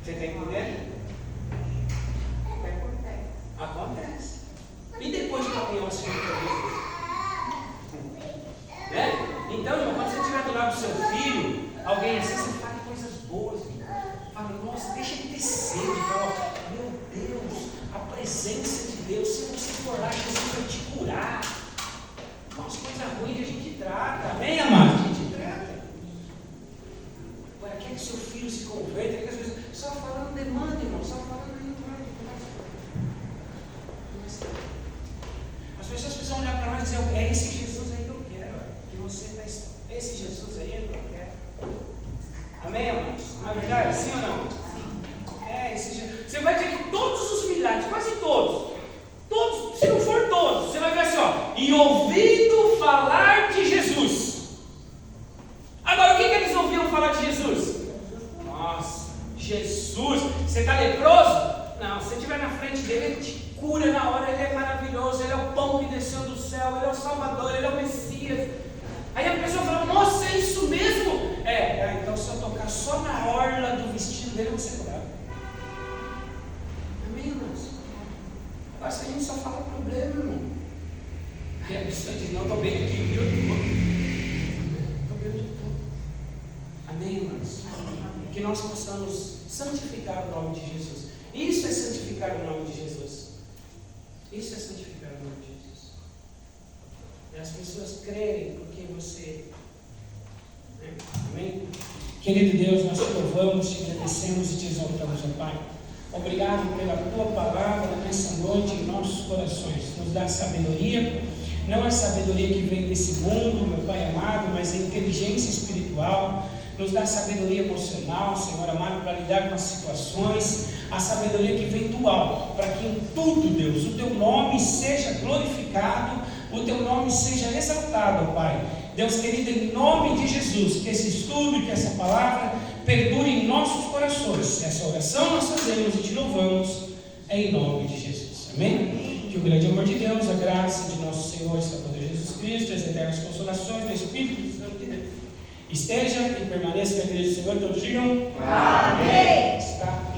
Speaker 5: Você está entendendo? Acontece. E depois de caminhar o Senhor para Jesus? Né? Então, irmão, quando você estiver do lado do seu filho, alguém assim, você fala coisas boas. Fala, nossa, deixa ele ter sede. Fala, meu Deus, a presença de Deus, se você for lá, Jesus vai te curar. Umas coisas ruins a gente trata. Amém, amado? A gente trata. Agora, quer que seu filho se converta? Quer que as pessoas só falando demanda, irmão, só falando aí. As pessoas precisam olhar para nós e dizer, é esse Jesus aí que eu quero. Que você está. Esse Jesus aí é que eu quero. Amém, amados? Não é verdade? Sim ou não? Sim. É, esse Jesus. Você vai ver que todos os milagres, quase todos, se não for todos, você vai ver assim, ó, e ouvindo falar de Jesus. Agora, o que eles ouviam falar de Jesus? Nossa, Jesus, você está leproso? Não, se você estiver na frente dele, ele te cura na hora, ele é maravilhoso, ele é o pão que desceu do céu, ele é o Salvador, ele é o Messias. Aí a pessoa fala, nossa, é isso mesmo? Então se eu tocar só na orla do vestido dele, eu vou ser curado. Amém, irmãos? Agora se a gente só fala problema, irmão. Aí a pessoa diz, não, estou bem aqui, viu? Estou bem onde estou. Amém, irmãos? Que nós possamos santificar o nome de Jesus. Isso é santificar o nome de Jesus. Isso é santificar o nome de Jesus. E as pessoas crerem porque você. Amém? Querido Deus, nós te louvamos, te agradecemos e te exaltamos, ó Pai. Obrigado pela tua palavra nessa noite em nossos corações. Nos dá sabedoria, não a sabedoria que vem desse mundo, meu Pai amado, mas a inteligência espiritual. Nos dá sabedoria emocional, Senhor amado, para lidar com as situações, a sabedoria que vem do alto, para que em tudo, Deus, o teu nome seja glorificado, o teu nome seja exaltado, Pai. Deus querido, em nome de Jesus, que esse estudo e que essa palavra perdure em nossos corações. Essa oração nós fazemos e te louvamos em nome de Jesus. Amém? Que o grande amor de Deus, a graça de nosso Senhor e Salvador Jesus Cristo, as eternas consolações do Espírito Santo de Deus esteja e permaneça na igreja do Senhor. Todos digam amém. Está